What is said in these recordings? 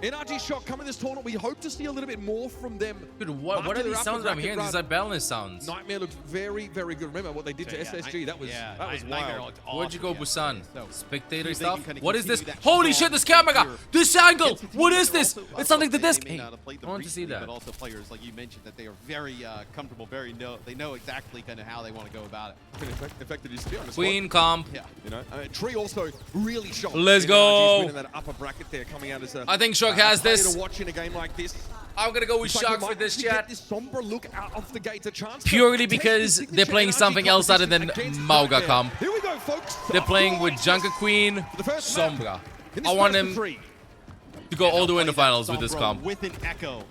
NRG Shock coming this tournament. We hope to see a little bit more from them. Dude, what are these sounds that I'm hearing? These are balance sounds. Nightmare looked very, very good. Remember what they did to SSG? That was wild. Where'd you go, Busan? Spectator stuff? What is this? Holy shit, this camera! This angle! What is this? It's something to this. Hey, I want to see that. But also players, like you mentioned, that they are very comfortable, they know exactly kind of how they want to go about it. Effective is on the Queen comp. Yeah. You know, Tree also really shocked. Let's go. In that upper bracket there, coming out as a, I think Shock has this. To watch in a game like this. I'm gonna go with Shock for this chat. This somber look out of the gate, a chance purely because they're playing something else other than Mauga comp. Here we go, folks. They're playing with Junker Queen, Sombra. I want them to go all the way in the finals with this comp. With an Echo.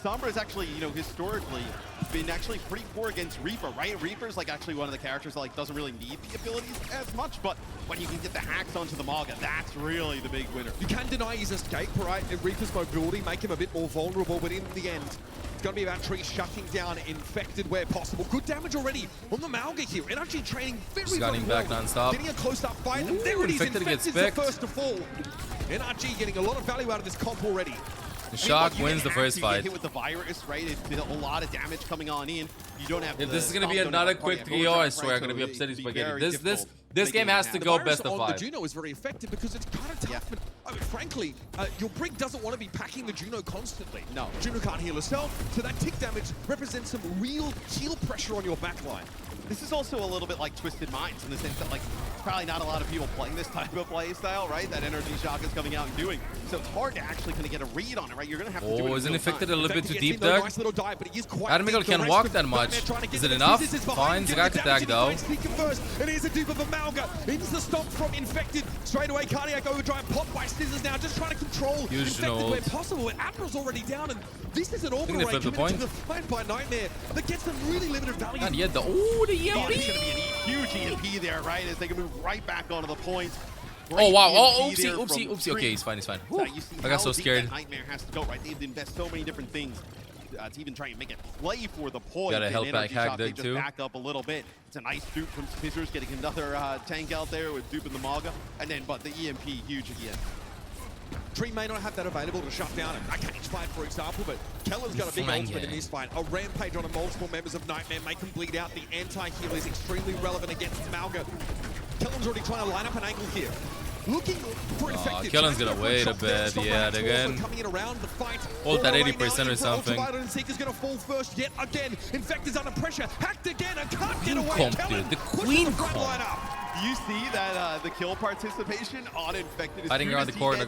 Sombra is actually, you know, historically been actually pretty poor against Reaper, right? Reaper's like actually one of the characters that like doesn't really need the abilities as much, but when you can get the hacks onto the Mauga, that's really the big winner. You can deny his escape, right? And Reaper's mobility make him a bit more vulnerable, but in the end, it's going to be about Tree shutting down Infected where possible. Good damage already on the Mauga here. NRG training very gunning back non-stop. Getting a close-up fight, and there it is. Infected's the first to fall. NRG getting a lot of value out of this comp already. The Shock wins the first fight. Hit with the virus, right? It's been a lot of damage coming on in. You don't have. If this is gonna be another quick 3-0, I swear I'm gonna be upset if spaghetti. This game has to go best of 5. The Juno is very effective because it's kind of tough. But, I mean, frankly, your Brig doesn't want to be packing the Juno constantly. No. Juno can't heal herself, so that tick damage represents some real heal pressure on your backline. This is also a little bit like Twisted Minds in the sense that, like, probably not a lot of people playing this type of play style, right? That NRG Shock is coming out and doing. So it's hard to actually kind of get a read on it, right? You're going to have to do it. Oh, isn't Infected a little bit too deep there? Admiral can't walk that much. Is it enough? Fine, Zagak attack though. And here's a dupe of a Mauga. Into the stomp from Infected. Straight away, Cardiac Overdrive popped by Scissors now, just trying to control Infected where possible. And Admiral's already down, and this is an orbital ray committed to the fight by Nightmare that gets them really limited value. And yet the EMP! It's going to be a huge EMP there, right? As they can move right back onto the point. Oh wow! Oh, oopsie! Okay, he's fine. I got so scared. Nightmare has to go, right? They have to invest so many different things to even try and make it play for the point. Got a help back hack there too. Back up a little bit. It's a nice dupe from Scissors, getting another tank out there with dupe in the Mauga, and then but the EMP huge again. Tree may not have that available to shut down a cage fight, for example, but Kellen's got a big ultimate in this fight. A rampage on multiple members of Nightmare, make them bleed out. The anti-heal is extremely relevant against Mauga. Kellen's already trying to line up an angle here. Looking for Infected. Kellen's gonna wait a bit. Yeah, they're gonna hold that 80% or something. Seeker's gonna fall first yet again. Infected's under pressure. Hacked again and can't get away. Dude, the Queen comp. You see that the kill participation on Infected is fighting around the corner.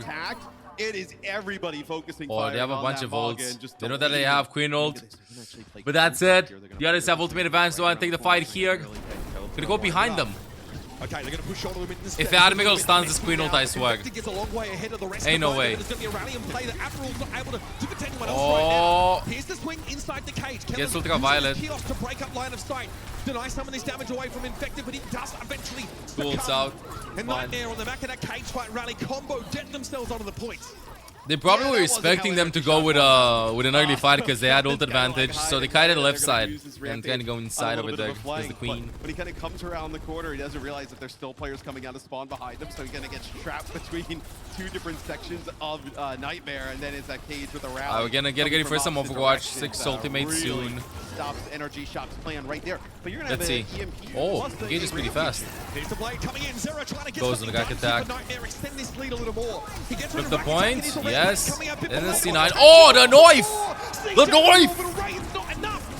It is everybody focusing. Oh, they have a bunch of ults. They know that they have Queen ult. But that's it. The others have ultimate advantage, so I take the fight here. Gonna go behind them. Okay, they're gonna push all of them into if Admiral stuns this Queen ult, I swear. Ain't no way. Oh. Here's the swing inside the cage. Gets Ultra Violet. To break up line of sight. Deny some of this damage away from Infected, but he does eventually. Ults out. And Nightmare on the back of that cage fight rally combo get themselves onto the points. They probably were expecting them to go with an early fight because they had ult advantage, so they kited the left side and kind of go inside over there as the Queen. When he kind of comes around the corner, he doesn't realize that there's still players coming out of spawn behind him, so he kind of gets trapped between two different sections of Nightmare, and then it's that cage with a rally. We're gonna get ready for some Overwatch 6 ultimate soon. Stops NRG Shop's plan right there. But you're gonna Let's see. Oh, the gauge is pretty fast. Here's the blade coming in. Zero trying to get goes on the Gak attack. Extend this lead a little more. He gets flip the point. Yes. And then C9. Oh, the knife! The knife!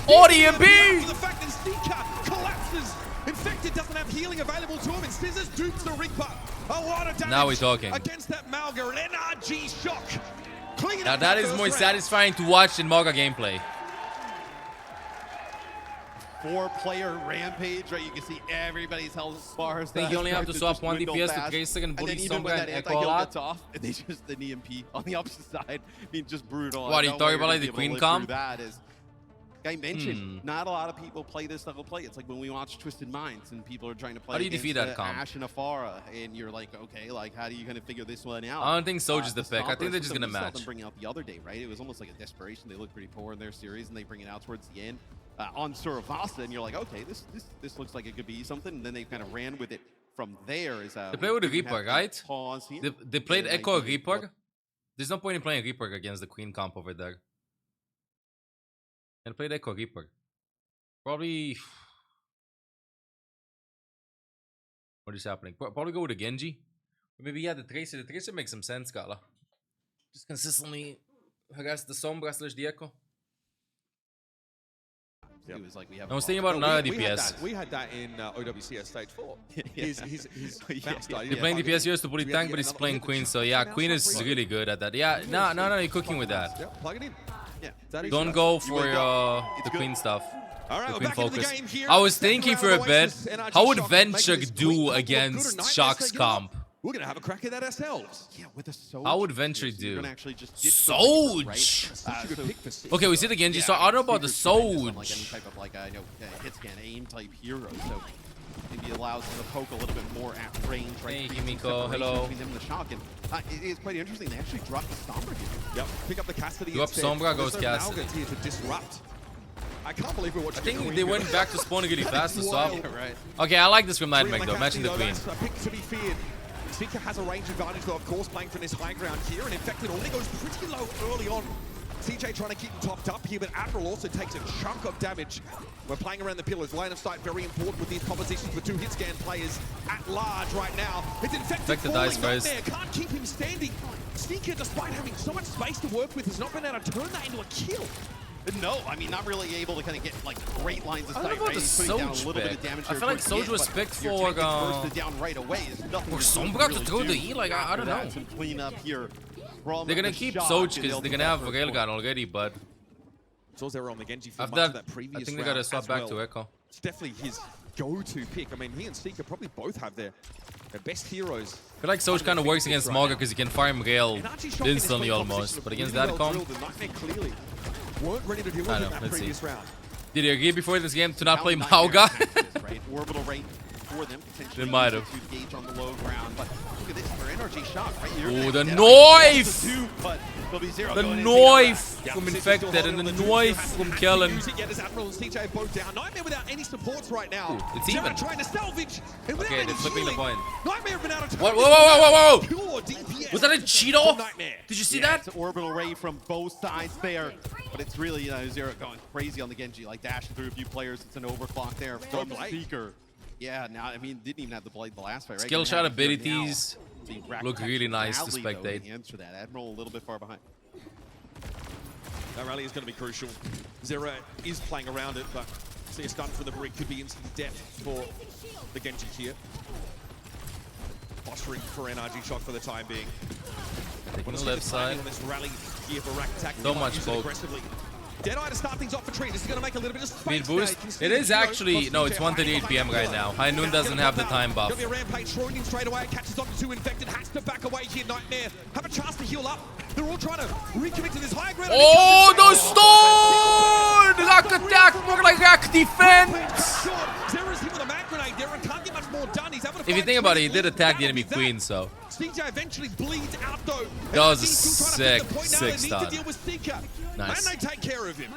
Oh, the EMP! The fact that Seeker collapses. Infected doesn't have healing available to him, and Scissors dupes the Reaper. A lot of damage. Now we're talking. Against that Mauga, an NRG Shock. Now that is more satisfying to watch than Mauga gameplay. 4-player rampage, right? You can see everybody's health bars. I think you only have to swap 1 DPS to Tracer and bully Sombra and Echo a lot. Off, and they just an EMP on the opposite side. I mean, just brutal. What are you talking about, like the Queen comp? That is, like I mentioned, not a lot of people play this level play. It's like when we watch Twisted Minds and people are trying to play. How do you defeat that comp? Ash and Afara, and you're like, okay, like how do you kind of figure this one out? I don't think Soldier's the pick. I think they're just gonna match. Them bring out the other day, right? It was almost like a desperation. They looked pretty poor in their series, and they bring it out towards the end. On Suravasa, and you're like, okay, this looks like it could be something, and then they kind of ran with it from there. They play with the Reaper, right? Pause here. They played Echo Reaper. There's no point in playing Reaper against the Queen comp over there. And play Echo Reaper. Probably... What is happening? Probably go with a Genji. Or maybe, yeah, the Tracer. The Tracer makes some sense, Kala. Just consistently harass the Sombra /the Echo. It was like we have I was thinking about another we DPS. We had that in OWCS stage 4. His bounce style. You're playing DPS, he has to bully tank, but he's playing Queen, so yeah, Queen is really good at that. Yeah, no, you're cooking with that. Yep, plug it in. Yeah. Don't go for the Queen stuff. All right, The we're Queen back into the focus. game here. I was Second thinking round for a of bit, Oasis, NRG how would Shock Venture making this do great against Nightmare Shock's setting up. comp? We're going to have a crack at that ourselves. Yeah, with a Soj. How would Venture You're do? gonna actually just dip the Reaper, right? Soj! Such a good pick for Six. Okay, we see the Genji, so I don't know about the Seeker's tremendous on, like, any Soj. type of like hit scan aim type hero, so maybe allows them to poke a little bit more at range, right? Hey, Create some Himiko, separation hello. Between them and the Shock, and it is quite interesting. They actually dropped the Sombra here. Yep, pick up the Cassidy Go up instead. Sombra, goes There's no Cassidy. Malgans here to disrupt. I can't believe we're watching I think the Queen they go. went back to spawning really fast to swap. wild. Right. Okay, I like this from Three on Nightmare though, matching the Queen. That's a pick to be feared. Seeker has a range advantage though, of course, playing from this high ground here, and Infected only goes pretty low early on. CJ trying to keep him topped up here, but Admiral also takes a chunk of damage. We're playing around the pillars. Line of sight very important with these compositions for 2 hit scan players at large right now. It's Infected dies falling, first. Nightmare can't keep him standing. Seeker, despite having so much space to work with, has not been able to turn that into a kill. No, I mean, not really able to kind of get like great lines of I don't sight, know about right? the He's putting down a Soj little bit of pick. damage I here feel like towards the Soj end, was but picked your for, tank gets bursted down right away. There's nothing for you Sombra can to really throw the do E, like, I don't after know. that. Some cleanup here. From They're gonna the keep Shock, Soj and because they'll they're do gonna that have for Railgun already, but It's also on the Genji for after much of that, that previous I think they round gotta swap as back well. to Echo. It's definitely his go-to pick. I mean, he and Seeker probably both have their best heroes. I feel like Soj kind of works against Smoga because he can farm Gale NRG Shock in this instantly lane almost, composition but are against really that well comp, drilled, and Nightmare clearly weren't ready to deal with I it know, in that let's see. previous round. did he agree before this game to not play Nightmare Mauga? tactics, right? Orbital rate for them, potentially They might use have. it to gauge on the low ground, but look at this for NRG Shock, right? You're Ooh, gonna the get knife! a 2, but there'll be 0 The going into knife Yeah, from Six is Infected still and the holding on to knife has from to Kellen. use it, yet as Admiral and CJ both down. Nightmare without any supports right now. Ooh, it's Zero even. trying to salvage. And without Okay, any they're flipping the healing, point. Nightmare have been able to What? turn Whoa! this pure DPS Was that a from Cheeto? Nightmare. Did you see Yeah, that? it's an orbital ray from both sides there, but it's really, Zero going crazy on the Genji, like dashing through a few players. It's an overclock there from Blade. Seeker. Yeah, now, I mean, didn't even have the Blade the last fight, right? Skill Gonna shot have it here abilities now. Being racked look back really nice to badly, though, spectate. to answer that. Admiral a little bit far behind. That rally is going to be crucial. Zera is playing around it, but see a stun from the Brick could be instant death for the Genji here. Fostering for NRG Shock for the time being. Taking Wanna the see left timing side. on this rally here for Rack Attack. So He might much use it poke. aggressively. Deadeye to start things off for Tree. This is going to make a little bit of space. Speed there. boost. You can see It the is Geo actually crossing no, it's there. 1:38 PM right now. High Noon doesn't have the time buff. Gonna be a rampage thrown in straight away. Catches on to 2 Infected. Has to back away here. Nightmare have a chance to heal up. They're all trying to recommit to this high ground. Oh, the stone! Rack attack, more like rack defense. Zera's hit with a mag grenade there and can't get much more done. He's able to If you find think about it, he Tree. did attack the That'll enemy be that. queen, so CJ eventually bleeds out though. That was a NRG still trying to sick, flip the point now. sick They need stun. to deal with Seeker. Nice. And they take care of him.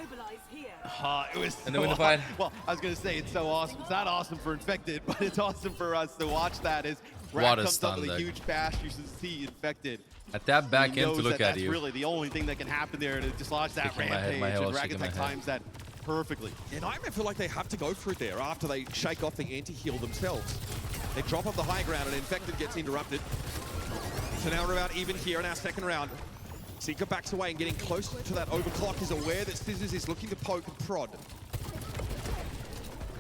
It was And then win the fight. Well, I was going to say it's so awesome. It's not awesome for Infected, but it's awesome for us to watch that as What Rack a comes up stun with a there. huge bash, uses C Infected. I tap back He in knows to look that at that's you. really the only thing that can happen there to dislodge that Shaking my head, rampage. my head, And Rack shaking my Attack head. times that perfectly. And I feel like they have to go for it there after they shake off the anti-heal themselves. They drop off the high ground and Infected gets interrupted. So now we're about even here in our second round. Seeker backs away and getting close to that overclock, is aware that Scissors is looking to poke and prod.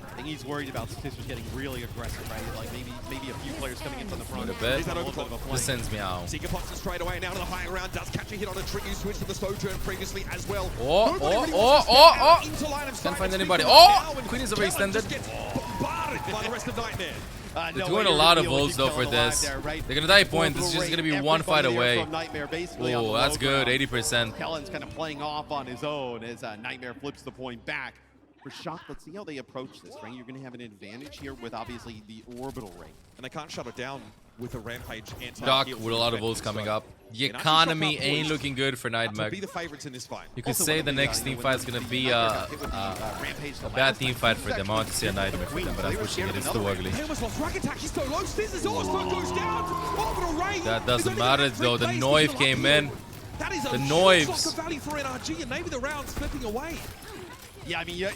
I think he's worried about Scissors getting really aggressive, right? Like maybe a few players coming in from the front. A bit. He's on a little bit of a flank. This sends me out. Seeker pops it straight away now to the high ground, does catch a hit on a trick. You switched to the Sojourn previously as well. Oh, Nobody really oh, wants to oh, step out oh. into line of sight. Can't find It's anybody. Seeker Oh! now, and Queen is already Kellen just extended. gets bombarded by the rest of Nightmare. They're No doing way a you're lot gonna of be able to volts though keep for Kellen alive this. there, right? They're gonna die point. This is Orbital just gonna be rate, one fight everybody there away. from Nightmare basically on Oh, the that's low good. ground. 80%. Kellen's kind of playing off on his own as Nightmare flips the point back. For Shock, let's see how they approach this, right? You're going to have an advantage here with obviously the orbital rate. And they can't shut it down with a rampage anti-heal. Doc with a lot of ults coming up. The economy ain't looking good for To Nightmare. be the favorites in this fight. You could Also, say when the we, next team fight is gonna be a bad team fight for them. I want to see a Nightmare for them, but I'm pushing it. It's too ugly. He almost lost Rack Attack. He's so low. Scissors also goes down. Orbital Ray. That doesn't matter though. The knife came in. That is a The huge Noives. block of value for NRG, and maybe the round's slipping away. Yeah, I mean, yeah,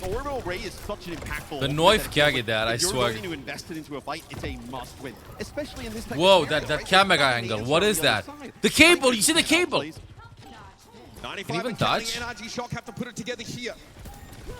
Orbital Ray is such an impactful. The ultimate Noive that carried that, I if you're swear. going to invest it into a fight, it's a must win, especially in this type Whoa, of that scenario, right? camera There's angle. nothing What on is the other that? side. The cable. You see the cable? 95 even and counting, touch? NRG Shock have to put it together here.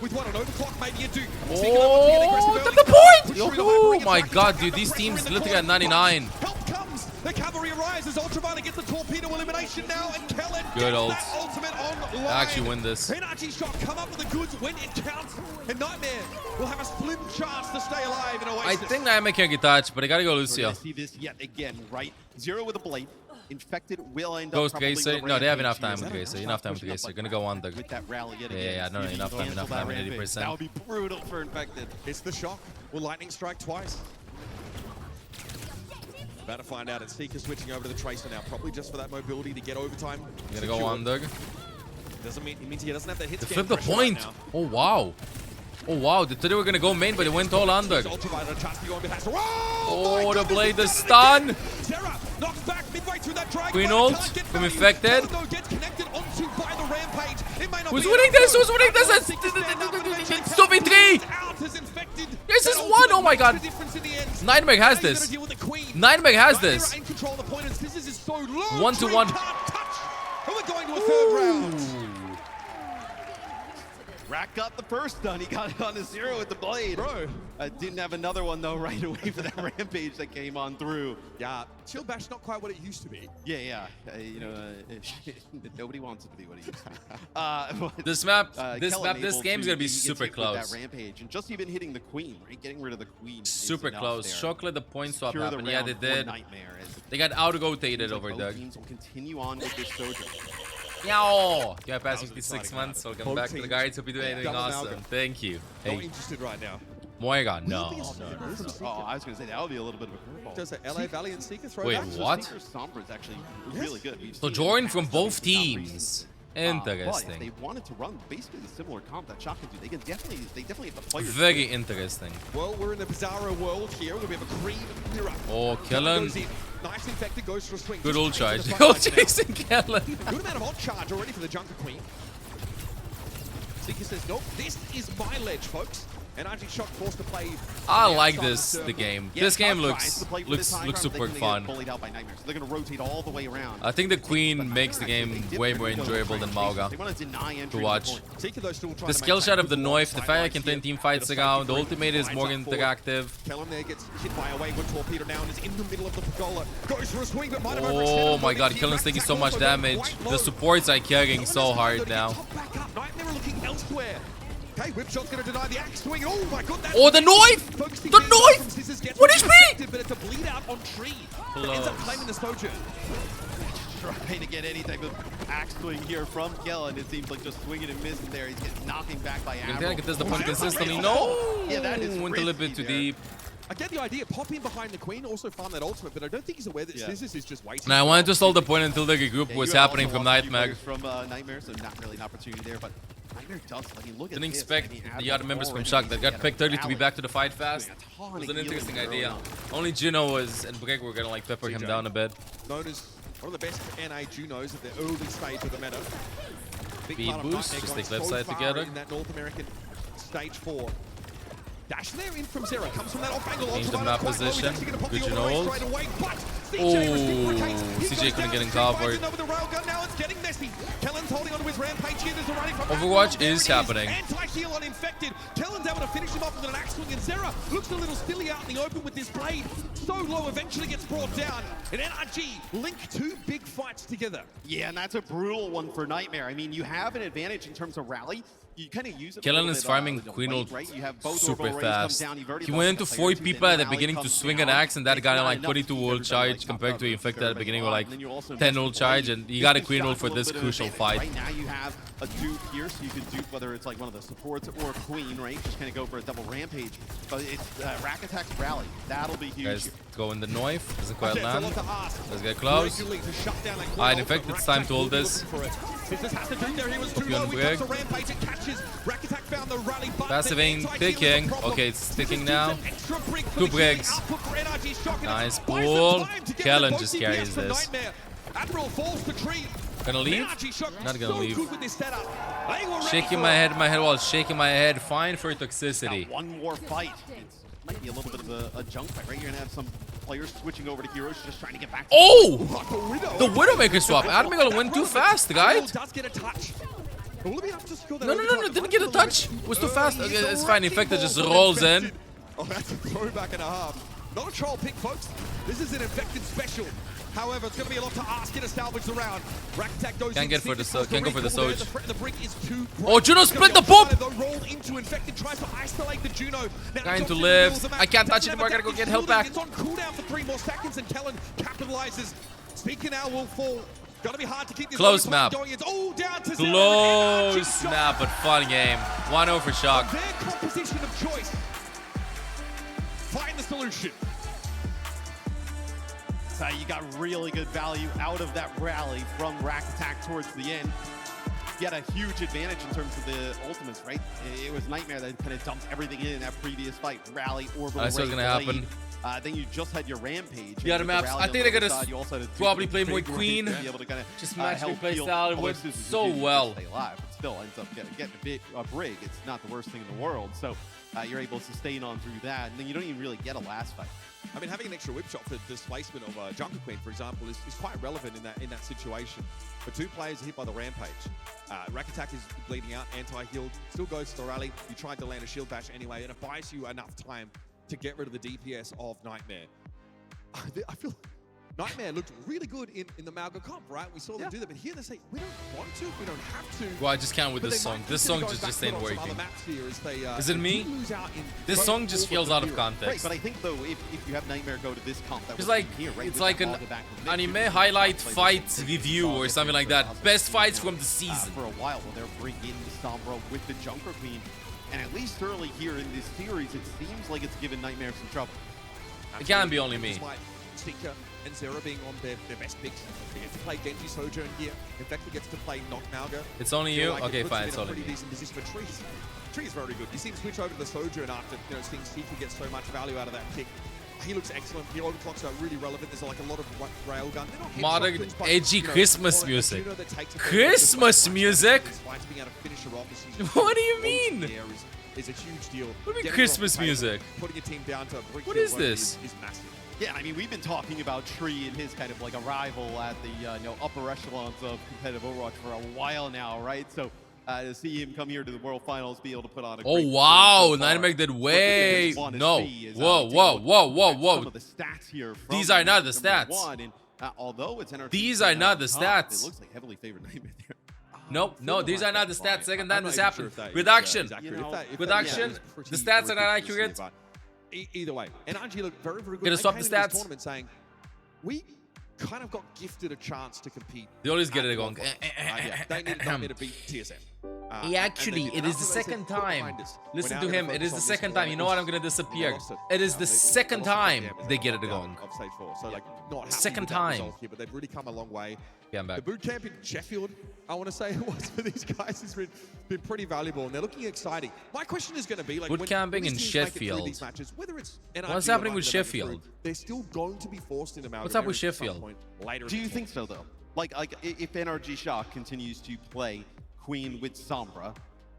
With what, an overclock, maybe a Duke. Oh, that's the point! Oh my god, dude, these teams literally at 99. Help comes! The cavalry arises. Ultraviolet gets the torpedo elimination now, and Kellen Good gets ult. that ultimate on line. Actually win this. NRG Shock come up with the goods when it counts, and Nightmare will have a slim chance to stay alive in I Oasis. think Nightmare can get touched, but I gotta go We're Lucio. gonna see this yet again, right? Zero with a blade. Infected will end Ghost up probably Gracer. with a No, they have rampage enough time here. with Gracer. Not Enough time with pushing up Gracer. like Gonna go under. with that rally yet Yeah, again. yeah, no, See if he enough can time, cancel enough that time, rampage. 80%. That would be brutal for Infected. It's the Shock. Will Lightning strike twice? About to find out. It's Seeker switching over to the Tracer now, probably just for that mobility to get overtime. Gonna go secured. under. Doesn't mean, it means he doesn't have that hit They scan flipped the pressure point. right now. Oh wow. Oh wow. They thought they were gonna go main, but they went all under. Ultraviolet, a chance to go on behalf. Oh, the my blade, the goodness, he's done it stun. again. Zera knocks back midway through that drag. Queen but ult can't get from value. Infected. Kellen, though, gets connected onto by the rampage. It may not Who's be winning enough, this? though. Who's winning this? Seeker stand up and eventually It's 2v3. out as Infected. This That is one. ultimate Oh my makes god. the difference in the end. Nightmare has Now you this. gotta deal with the Queen. Nightmare has Nightmare this. are in control of the point, and Scissors is so low. 1-to-1. Tree can't touch. And we're going to a third round. Rack got the first stun. He got it on a zero with the blade. Bro. Didn't have another one though right away for that rampage that came on through. Yeah, Chill Bash not quite what it used to be. Yeah. Nobody wants it to be what it used to be. This map, Kellen this able game's to- gonna be he gets super hit with close. That rampage and just even hitting the Queen, right? Getting rid of the Queen. is Super enough close. there. Shock let the point swap Secure the happen. Yeah, they round for did. Nightmare as it They got out-rotated seems like over both Doug. teams will continue on with this Sojourn. Yow! Yeah, past was 56 exciting, months. man. Welcome Both back to the teams. guides. Hope you're doing Yeah. anything Double awesome. Malcolm. Thank you. Not Hey, interested right now. Moira, no. Oh, I was going to say that would be a little bit of a curveball. Does a LA Valiant Seeker throw Wait, back? what? Seeker's Sombra is actually Yes. really good. We've So seen join it from actually both not teams. recently. But if they Interesting. wanted to run basically the similar comp that Shock can do, they definitely have the players. Very interesting. Well, we're in the bizarro world here. We're going to have a Creed mirror. Oh, Kellen Kellen. goes in. Nice Infected goes for a swing. Good Just old into charge. the Go fight right now. chasing Kellen. Good amount of odd charge already for the Junker Queen. Seeker says, nope, this is my ledge, folks. NRG Shock forced to play. I on the like outside this, circle. the game. Yeah, This game Shock tries looks to play for this high ground, super but they get fun. bullied out by Nightmare, so they're going to rotate all the way around. I think the Queen But makes the Nightmare, game actually, they way did more go for enjoyable than Mauga. They want to deny entry to watch. the point. Seeker, though, still trying The to skill maintain shot of the good Noive, the side fact I lines can here. turn team fights Bit of around, the safety ultimate is lines more up forward. interactive. Kellen there gets hit by a wayward torpedo now and is in the middle of the pergola. Goes for a swing, but might have Oh overextended my a god, bit. Kellen's taking so Rack much also going damage. quite The low. supports are carrying so Kellen is hard going to now. get top back up. Nightmare are looking elsewhere. Okay, Whipshot's going to deny the axe swing. Oh my god, that's Oh, the Noive! Focusing The things up Noive! from Scissors gets What is infected, but it's a bleed out on Tree. But ends up Close. claiming the Sojourn. Trying to get any type of axe swing here from Kellen. It seems like just swinging and missing there. He's getting knocking back by You Admiral. can contest the point Oh, consistently. yeah, No! yeah, that is Went a little bit risky too there. deep. I get the idea. Pop in behind the Queen, also farm that ultimate, but I don't think he's aware that Yeah. Scissors is just waiting. Now I wanted to stall the point until the regroup Yeah, was you have happening also from lost a few Nightmare. players From Nightmare, so not really an opportunity there, but Nightmare does. I mean, look at Didn't this. expect I mean, the Admiral other members from already Shock that got had a picked early to be rally. back to the fight fast. Doing a It ton was of an interesting healing idea. early on. Only Juno and Greg were gonna like pepper him CJ. down a bit. Known as one of the best NA Junos at the early stage of the meta. Big Speed part of boost, Nightmare just going take left so side far together. in that North American stage 4. Dash there in from Zera, comes from that off angle. Change the Ultraviolet map quite low, he's position. actually gonna pop Good the Juno all the way ult. straight away, but CJ Oh, reciprocates. He CJ goes couldn't down get in and finds cover. it over the railgun. Now it's getting messy. Kellen's holding onto his rampage here. There's a running from Overwatch Admiral. is There it happening. Anti-heal on Infected. Kellen's able to finish him off with an axe swing, and Zera looks a little stilly out in the open with this blade. So low, eventually gets brought down. And NRG link two big fights together. Yeah, and that's a brutal one for Nightmare. I mean, you have an advantage in terms of rally. You kind of use it. Kellen a little is bit, farming with the Queen weight, ult right? You have both super orbital rays come fast. down. You've already He lost went a into player 4 too, people then at the rally beginning to comes swing down. an axe, and that It's got not like enough 22 to ult keep charge everybody compared to like Infected at the beginning with like and then you also 10 invest ult the charge, blade. and you got a This Queen shot ult for a little this bit of crucial advantage. fight. Right now you have a dupe here, so you can dupe whether it's like one of the supports or a Queen, right? Just kind of go for a double rampage. But it's rack attacks rally. That'll be huge. Guys, go in the Noive. Doesn't quite That's a land. lot to ask. Let's get close. Regularly to shut down that Queen Alright, ult, Infected, but it's time Rack to ult Attack will be this. looking for it. Scissors has to do there. He was too Copy on low. He Greg. comes to rampage. It catches. Rack Attack found the rally. But Passiving, the anti-heal is picking. the problem. Okay, it's sticking Scissors now. gives an extra brick for Two the healing bricks. output for NRG Shock, and it Nice buys them pull. time to get Kellen both just DPS carries from this. Nightmare. Admiral falls to Tree. Gonna leave? NRG Shock Not gonna so leave. good with this setup. They were ready Shaking for my it. head, my head was shaking my head. Fine for toxicity. Got one more fight. It might be a little bit of a junk fight, right? You're gonna have some players switching over to heroes, just trying to get back. Oh! What The Widowmaker swap. Admin gonna win too fast, guys. Does get a touch. Will it be enough to score that No, overtime? didn't get a touch. It was too fast. Okay, it's fine. Infected just rolls in. Oh, that's a throwback and a half. Not a troll pick, folks. This is an Infected special. However, it's going to be a lot to ask here to salvage the round. Rack-Attack goes Can't in, get for the Secret can't go for the recall there. Soj. The threat of the brink is too great. Oh, Juno It's gonna split the be outside pop! of the roll into Infected, tries to isolate the Juno. Now Trying to Johnson live. reveals the map. I can't touch Doesn't anymore. I have gotta go a get deck help back. It's on cooldown for 3 more seconds, and Kellen capitalizes. Speaking now will fall. Gotta be hard to keep this Close game map. going. It's all down to 0. Close map, but fun game. 1-0 for Shock. Their composition of choice. Find the solution. So you got really good value out of that rally from Rack-Attack towards the end. You had a huge advantage in terms of the ultimates, right? It was Nightmare that kind of dumped everything in that previous fight. Rally, orbital, That's what's gonna happen. Then you just had your Rampage. Yeah, the And with maps. rally I on think the they're other gonna side, you also had a probably big play more big ring Queen. to be able to kinda, Just match help their play heal style all would those systems so you do well. to stay alive. It still ends up getting a bit a brig. It's not the worst thing in the world. So you're able to sustain on through that, and then you don't even really get a last fight. I mean, having an extra whip shot for displacement of Junker Queen, for example, is quite relevant in that situation. But 2 players are hit by the Rampage. Rack-Attack is bleeding out, anti-healed, still goes to the rally. You tried to land a shield bash anyway, and it buys you enough time to get rid of the DPS of Nightmare. I feel Nightmare looked really good in the Malga comp, right? We saw them do that, but here they say, we don't want to, we don't have to. Well, I just can't with But this they song. might This consider song going just back ain't to some other working. maps here as they, Is it me? lose out in This both song just orbit feels out of hero. context. Right, but I think though, if you have Nightmare go to this comp, that It's was like here, right? it's with like that an Malga back in the mid, anime you're highlight gonna fight play the review or Malga something like for that. Best fights from the season. for a while. Well, they're bringing Sombra with the Junker Queen, and at least early here in this series, it seems like it's given Nightmare some trouble. It can't be only me. Despite Seeker and Zera being on their best picks. He gets to play Genji Sojourn here. In fact, he gets to play Knock Malga. It's only Feel you? like it Okay, puts fine, him it's in a only pretty me. decent position, but Tree is very good. You see him switch over to the Sojourn after seeing Seeker get so much value out of that kick. He looks excellent. The overclocks are really relevant. There's like a lot of railgun. They're not head Modern shotguns, but, edgy Christmas a music. Juno that takes a Christmas music? Despite being able to finish her off, is What do you huge. mean? There is a huge deal. What do you mean Getting her off Christmas the table, music? Putting a team down to a brick What hill is road this? is massive. Yeah, I mean, we've been talking about Tree and his kind of like arrival at the upper echelons of competitive Overwatch for a while now, right? So to see him come here to the World Finals, be able to put on a Oh great wow, so far, Nightmare did what way we wanna no. see is, Whoa, take a whoa, look whoa, whoa, at whoa. Some of the stats here from These are not the number stats. one, and, although it's NRG, These are not the stats. It looks like heavily favored Nightmare there. Nope, no, these are not the stats. Second time this happened. Sure With action. You know, With action, the stats are not accurate. Either way, NRG looked very, very good. Gonna They swap came the into this stats. tournament saying, we kind of got gifted a chance to compete. They always get at it the going. World Finals. Yeah, they need Nightmare to beat TSM. Actually, it is the second time. Listen to him. It is the second time. You know what? I'm gonna disappear. It is the second time they get it going. Of stage 4. So like not happy Second with that time. result here, but they've really come a long way. Yeah, I'm The back. boot camp in Sheffield, I want to say it was for these guys, has been pretty valuable, and they're looking exciting. My question is going to be like, Boot when camping these in teams make it through Sheffield. these matches, whether it's NRG What's or happening with Nightmare making it Sheffield? through, they're still going to be forced into Malga What's up with areas at some Sheffield? point later. Do in you the think so, though? Like if NRG Shock continues to play Queen with Sombra,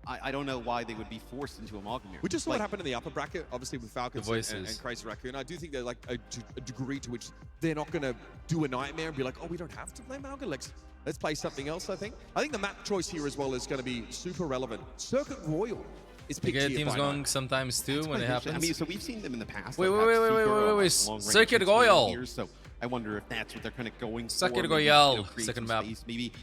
I don't know why they would be forced into a Malga here. We just saw what happened in the upper bracket, obviously with Falcons The and voices. Crazy Raccoon. I do think they're like a degree to which they're not going to do a Nightmare and be like, oh, we don't have to play Malga. Let's play something else, I think. I think the map choice here as well is going to be super relevant. Circuit Royal is You picked get here teams by going Nightmare. sometimes too when it happens. I mean, so we've seen them in the past. Wait, like wait, have wait, wait, Seeker wait, on wait. long-range Circuit between Royal. here, so I wonder if that's what they're kind of going for. Circuit maybe, Royale, create second some map. space, maybe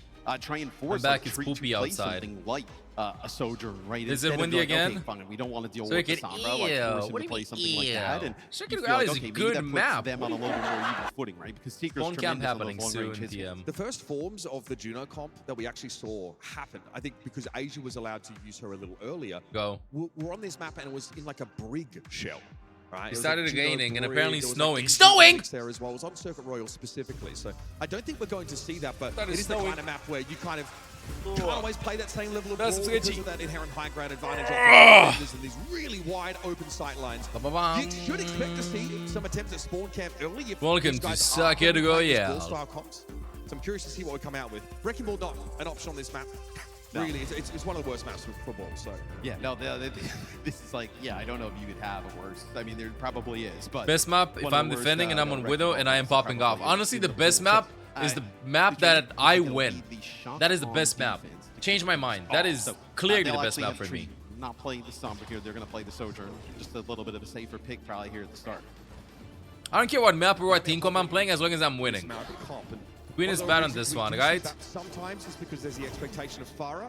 try and force back, like, it's Tree poopy to play outside. something like a Sojourn, right? Is it Instead of windy going, again? Okay, fine, we don't want to deal Circuit with the Sombra, like Ew. force him What to do you play mean, something like that. ew? And Circuit you feel Royale like, is a okay, maybe good that puts map. them on a little bit more even footing, right? Because Seeker's Phone camp tremendous on happening those soon, long-range hits. TM. The first forms of the Juno comp that we actually saw happen, I think because Asia was allowed to use her a little earlier, Go. were on this map and it was in like a brig shell. Right? We It was started like Juno gaining and brig, apparently there was snowing. like Snowing! there as well. It was on Circuit Royal specifically. So I don't think we're going to see that, but That it is is the snowing. kind of map where you kind of can't always play that same level of ball That's because sketchy. of that inherent high ground advantage of and these really wide open sight lines. Ba-ba-bam. You should expect to see some attempts at spawn camp early if Welcome these to guys Circuit are playing these Royale. ball style comps. So I'm curious to see what we come out with. Wrecking Ball not an option on this map. No. Really, it's one of the worst maps for ball. So Yeah, no, this is like, yeah, I don't know if you could have a worse. I mean, there probably is, but Best map one if of I'm the worst, defending and I'm on wrecking Widow ball and I am maps popping off. probably Honestly, the is. best map is the map that I win. lead the shot That is the on best map. defense. Change my mind. That is So, clearly they'll the best actually map have for me. Tree not playing the Sombra here. They're going to play the Sojourn. Just a little bit of a safer pick probably here at the start. I don't care what map or what team comp I'm playing as long as I'm winning. Map comp. And Queen is one of the bad on reasons this we one, do see right? that sometimes is because there's the expectation of Farah,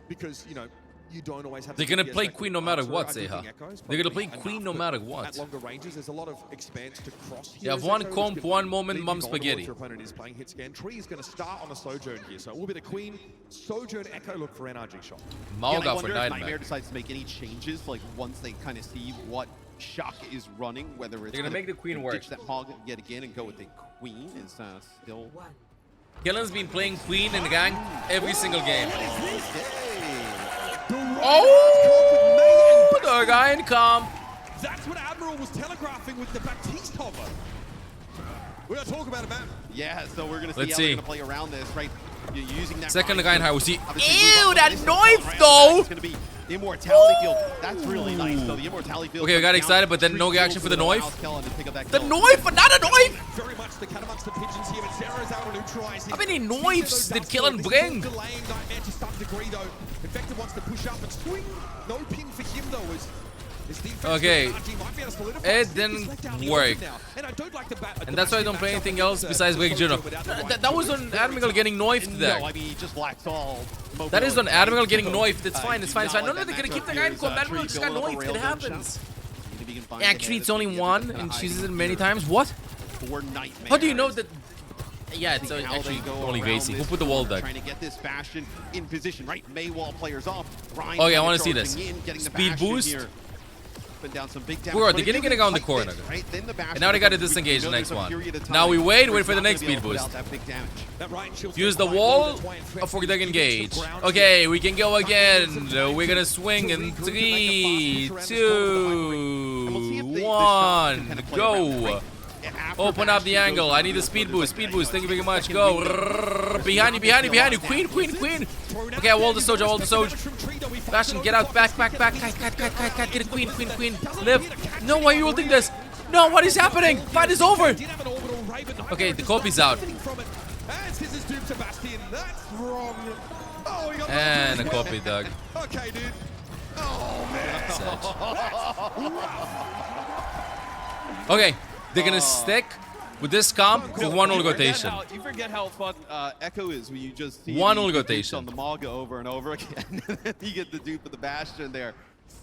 because you know you don't always have. They're the gonna DPS play that Queen can no matter answer. what, I do Zeha. think Echo's They're gonna probably play Queen enough, no but matter what. At longer ranges, there's a lot of expanse to cross. You have heroes, one Echo, which comp, can one moment, leave you mum vulnerable spaghetti. if your opponent is playing hit scan. Tree is going to start on the Sojourn here, so it will be the Queen, Sojourn, Echo look for NRG shot. Yeah, and I Mauga for wonder if Nightmare. Nightmare decides to make any changes, like once they kind of see what Shock is running, whether it's They're gonna make the Queen work. ditch that hog yet again and go with the Queen is still. Killen's been playing Queen and Gang every single game. Oh, The guy in comp. That's what Admiral was telegraphing with the Baptiste hover. We're going to talk about it, man. Yeah, so we're gonna see Let's how see. they're gonna play around this, right? You're using that. Second Ryan guy in to high was he. obviously Ew, move up that this knife round. though. It's gonna be the Immortality Field. That's really nice. So the Immortality Field. Okay, we got comes excited, down, but then no Tree reaction for the kills knife. Kellen to pick up that The kill. knife, but not a knife. Very much the cut amongst the pigeons here, but Sarah's able to neutralize him. How many Caesar, knives though, did does Killen fall. This is bring? all delaying Nightmare to some degree, though. Infected wants to push up and swing. No ping for him, though, as his defense Okay. with NRG might be able to solidify. It Stick is didn't left out in the work. open now. And I don't like the And that's why I don't play anything else besides Wake Juno. That was on Admiral getting knifed No, there. I mean he just lacks all. That is on Admiral getting So, knifed. It's fine, do it's fine, it's fine. not No, let they're that gonna keep the matchup guy in here combat. as, Admiral Tree just got building up a knifed. It railgun happens. shot. If he can find the Actually, hit, it's only he gets one kinda and hide chooses here it many times. What? for Nightmare. How do you know that? Yeah, it's How they actually go only around Vasey. Who this put the wall corner, deck? Trying to get this Bastion in position, right? Maywall players off. Ryan Okay, I kinda wanna see charging this. in, getting the Speed Bastion boost. here. Putting down some big damage, Where are but they if getting you it around the fight corner? this, right, then the Bastion And now they gotta becomes weak. disengage You the know next there's a one. period of Now we time wait where for the he's not next gonna be able speed to put boost. out that big damage. That Ryan Shield's Use the quite low, wall that's why infected for the keeps engage. ground Okay, we can go again. We're gonna swing in 3, 2, 1. Go. Open up the angle. I need a speed boost. Speed boost. Thank you very much. Go. Behind you, behind you, behind you. Queen, queen, queen. Okay, I wall the Soja, wall the Soja. Bastion, get out. Back, back, back. Kite. Get it. Queen, queen, queen. Live. No, why are you ulting this? No, what is happening? Fight is over. Okay, the copy's out. And a copy, Doug. Okay, dude. Oh, man. Okay, they're gonna stick with this comp with one rotation. You forget how fun Echo is when you just see One the rotation. dupes on the Maga over and over again. You get the dupe of the Bastion there.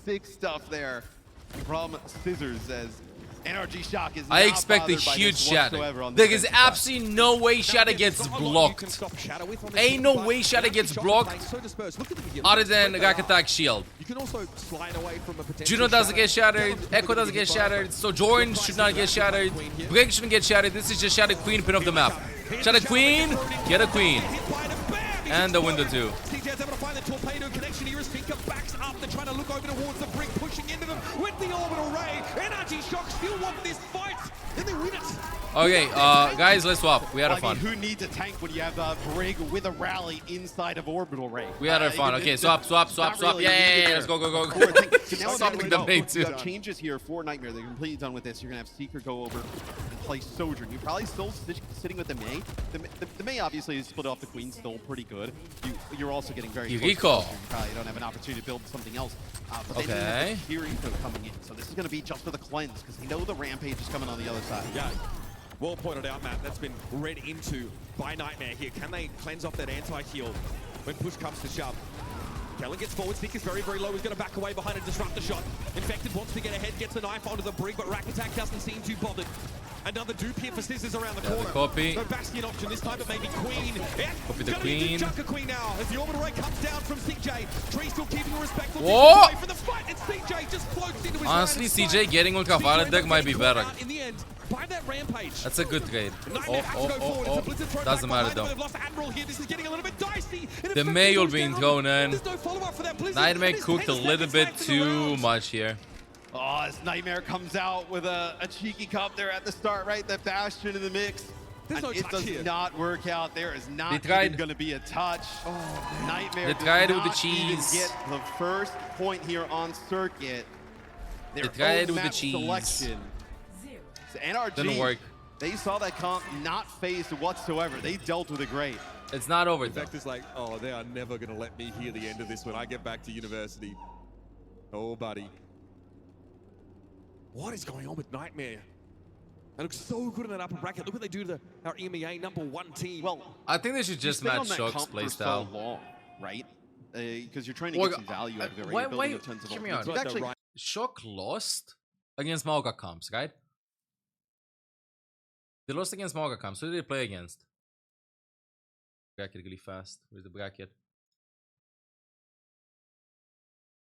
Sick stuff there from Scissors as NRG Shock is I not expect a bothered by huge this shatter. whatsoever on There this is defensive side. absolutely no way shatter gets blocked. Ain't no way Shadow gets blocked other than Rack Attack Shield. You can also slide away from a potential Juno doesn't get shatter. shattered, Echo doesn't get shattered, so Jordan should not get shattered, Break shouldn't get shattered, this is just Shattered Queen, pin off the map. Shattered Queen, get a Queen. And the window too. CJ's able to find the torpedo connection here as Finka backs up. They're trying to look over towards the brick, pushing into them with the orbital ray. NRG Shock still want this fight, and they win it. Okay, guys, let's swap. We had I a fun. mean, who needs a tank when you have a Brig with a rally inside of Orbital Ray? We had our fun. Okay, swap. Not really needed there. Let's go. For a tank. So now Swapping it's the mate you too. have changes here for Nightmare. They're completely done with this. You're going to have Seeker go over and play Sojourn. You're probably still sitting with the May. The May obviously is split off the Queen, still pretty good. You're also getting very close to Rico. Sojourn. You probably don't have an opportunity to build something else. But then you Okay. have the Kirito coming in. So this is going to be just for the cleanse because they know the Rampage is coming on the other side. Yeah. Well pointed out, Matt. That's been read into by Nightmare here. Can they cleanse off that anti-heal when push comes to shove? Kellen gets forward. Stick is very, very low. He's going to back away behind and disrupt the shot. Infected wants to get ahead, gets a knife onto the Brig, but Rack Attack doesn't seem too bothered. Another dupe here for Scissors around the corner. copy. No Bastion option this time, but maybe Queen. Yeah, Copy the gonna need Queen. to Junker Queen now as the orbital ray comes down from CJ. Tree still keeping a respectful Whoa! distance away from the fight, and CJ just floats into his Honestly, line of CJ sight. getting Ultra Violet deck might be better. In the end, by that Rampage. That's a good trade. Nightmare has to go forward. It's a blizzard throw Doesn't back matter behind them. though. They've lost Admiral here. This is getting a little bit dicey. And The Infected Mail goes being down. thrown in. There's no follow-up for that blizzard. Nightmare And it's cooked a 10 little seconds bit left in the too round. much here. Oh, this Nightmare comes out with a cheeky cup there at the start, right? That Bastion in the mix. There's no it touch does here. not work out. There is not tried. even going to be a touch. Nightmare They does tried with the not even cheese. get the first point here on circuit. Their tried own with the map cheese. selection. So NRG, Didn't work. they saw that comp not phased whatsoever. They dealt with it great. It's not over though. Vector's like, oh, they are never going to let me hear the end of this when I get back to university. Oh, buddy. What is going on with Nightmare? They look so good in that upper bracket. Look what they do to our EMEA #1 team. Well, I think they should just you stay on match that Shock's comp for playstyle. so long, right? Because you're trying to get some value out of it, right? Why- You're building why- up tons of hear me ultimates. out. It's actually, Shock lost against Malga comps, right? They lost against Malga comps. Who did they play against? Bracket really fast. Where's the bracket?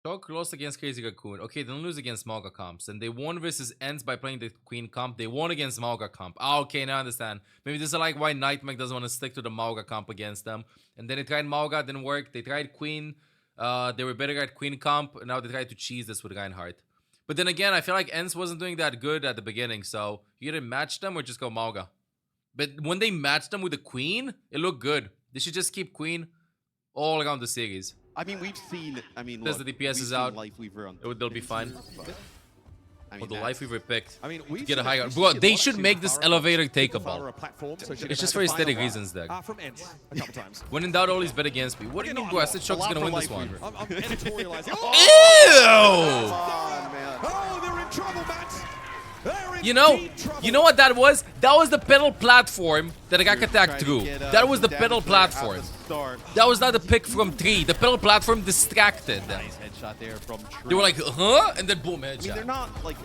Shock lost against Crazy Raccoon. Okay, then lose against Malga comps. And they won versus Ents by playing the Queen comp. They won against Malga comp. Ah, okay, now I understand. Maybe this is like why Nightmare doesn't want to stick to the Malga comp against them. And then they tried Malga, didn't work. They tried Queen. They were better at Queen comp. And now they tried to cheese this with Reinhardt. But then again, I feel like Ents wasn't doing that good at the beginning. So you either match them or just go Malga. But when they matched them with the Queen, it looked good. They should just keep Queen all around the series. I mean, we've seen. I mean, There's look, the DPS we've is seen out. Lifeweaver on They'll be fine. I Or mean, the that's- Life Weaver picked. I mean, we Get a high ground. Bro, they should make this elevator takeable. It's just for aesthetic reasons, Doug. From Ents a couple times. When in doubt, always bet against me. What do you mean, bro? I said Shock's gonna win this one. I'm editorializing. Ew! Oh man. Oh, they're in trouble, Matt. They're in You know deep trouble. what that was? That was the pedal platform that I got Trying attacked to through. get, That was the damage pedal there at the platform. start. That was not the pick from 3. The pedal platform distracted them. Nice headshot there from Tree. They were like, huh? And then boom, I mean, they're headshot. not like.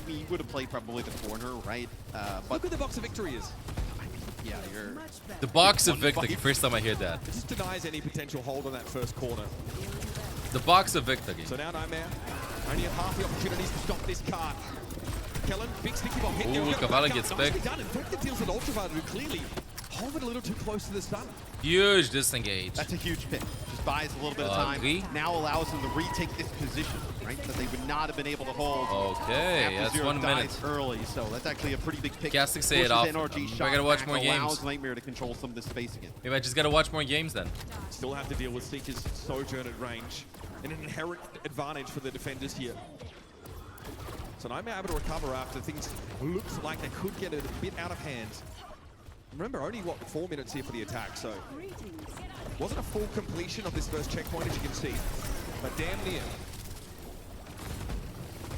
We would have played probably the corner, right? But Look what the box of victory is. yeah, you're. The box of victory. First time I hear that. It just denies any potential hold on that first corner. The box of victory. So now Nightmare only have half the opportunities to stop this card. Kellen, big sticky bomb hit. Ooh, There we go. Cavalli Nicely gets picked. done. In fact, it deals with Ultraviolet, who clearly hovered a little too close to the sun. Huge disengage. That's a huge pick. Just buys a little bit of time. Agree. Now allows them to retake this position, right? That they would not have been able to hold. Okay, after that's Zero 1 minute. dies early, so that's actually a pretty big pick. Gastic say it Pushes off. NRG I shot gotta watch back, more allows games. Nightmare to control some of this space again. Maybe I just gotta watch more games then. Still have to deal with Seeker's Sojourn at range. And an inherent advantage for the defenders here. So Nightmare able to recover after things looks like they could get it a bit out of hand. Remember, only, what, 4 minutes here for the attack, so wasn't a full completion of this first checkpoint, as you can see, but damn near.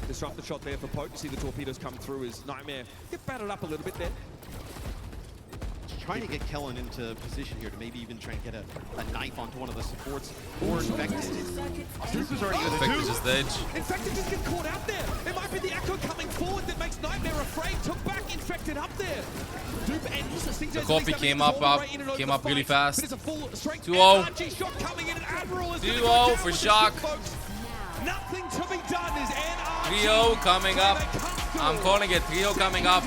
Disruptive shot there for Poke. You see the torpedoes come through as Nightmare get battered up a little bit there. Trying to get Kellen into position here to maybe even try and get a knife onto one of the supports or Infected. This was already with a Infected two. just edge. Infected just get caught out there. It might be the Echo coming forward that makes Nightmare afraid. Took back Infected up there. Dupe and The copy came up really fast. But it's a full strength 2-0. NRG shot coming in, and Admiral is 2-0 gonna go down for with the Shock. ship, folks. Nothing to be done is NRG. Trio coming up. I'm calling it. Trio coming up.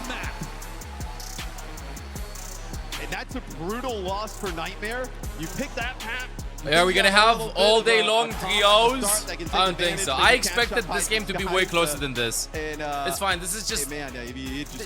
And that's a brutal loss for Nightmare. You pick that map. Are we gonna have all day long trios? I don't think so. I expected this game to be way closer than this. It's fine. This is just. Man,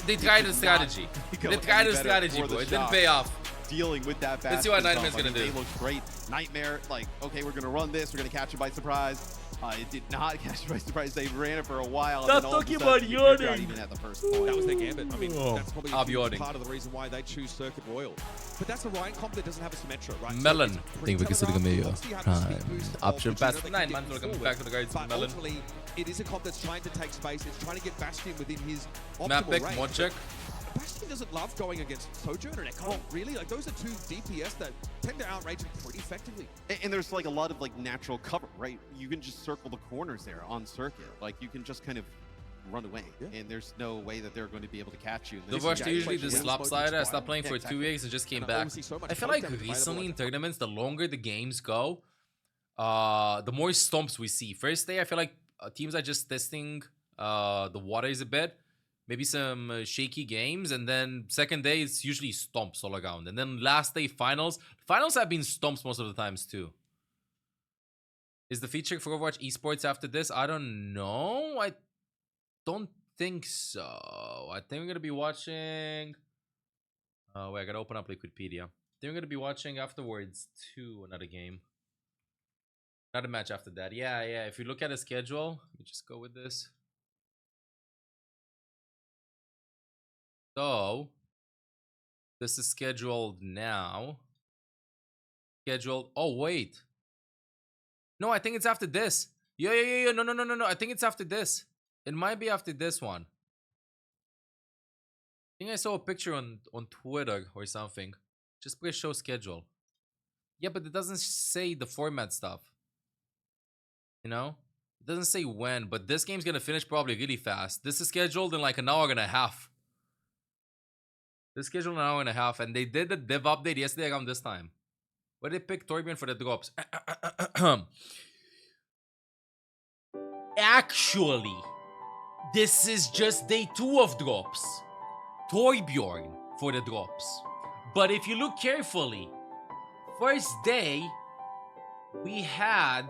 They tried a strategy. They tried a strategy, bro. It didn't pay off. Dealing with that. Let's see what Nightmare's gonna do. They look great. Nightmare, like, okay, we're gonna run this. We're gonna catch it by surprise. It did not catch it by surprise. They ran it for a while. Stop and then all of a talking sudden, about you figured out yawning. Even at the first point. That was their gambit. I mean, that's probably I'll a be huge yawning. part of the reason why they choose Circuit Royal. But that's a Ryan comp that doesn't have a Symmetra, right? Melon. So it's Think we can see the telegraphed. Cameo. Obviously, you have the speed Prime. boost of Option Vegeta pass. that 9 can months. get Welcome forward. back to the guards. But Melon. ultimately, it is a comp that's trying to take space. It's trying to get Bastion within his Map optimal pick. range. Mod check. Bastion doesn't love going against Sojourner and Echo, really. Like, those are two DPS that tend to outrange him pretty effectively. And there's like a lot of like natural cover, right? You can just circle the corners there on circuit. Like you can just kind of run away, and there's no way that they're going to be able to catch you. The This worst is usually actually this one lopsided. I stopped playing Yeah, for exactly. 2 weeks and just came And back. obviously so much I feel content like available recently in at the tournaments, the longer the games go, the more stomps we see. First day, I feel like teams are just testing the waters a bit. Maybe some shaky games, and then second day it's usually stomps all around, and then last day finals. Finals have been stomps most of the times too. Is the feature for Overwatch esports after this? I don't know. I don't think so. I think we're gonna be watching. Wait, I gotta open up Liquipedia. Then we're gonna be watching afterwards too another game. Another match after that. Yeah, yeah. If you look at the schedule, let me just go with this. So this is scheduled now. Scheduled. Oh wait. No, I think it's after this. Yeah. No. I think it's after this. It might be after this one. I think I saw a picture on Twitter or something. Just play show schedule. Yeah, but it doesn't say the format stuff. You know? It doesn't say when, but this game's gonna finish probably really fast. This is scheduled in like an hour and a half. This is scheduled in an hour and a half, and they did the dev update yesterday around this time. Where did they pick Torbjorn for the drops? Actually, this is just day 2 of drops. Torbjorn for the drops. But if you look carefully, first day we had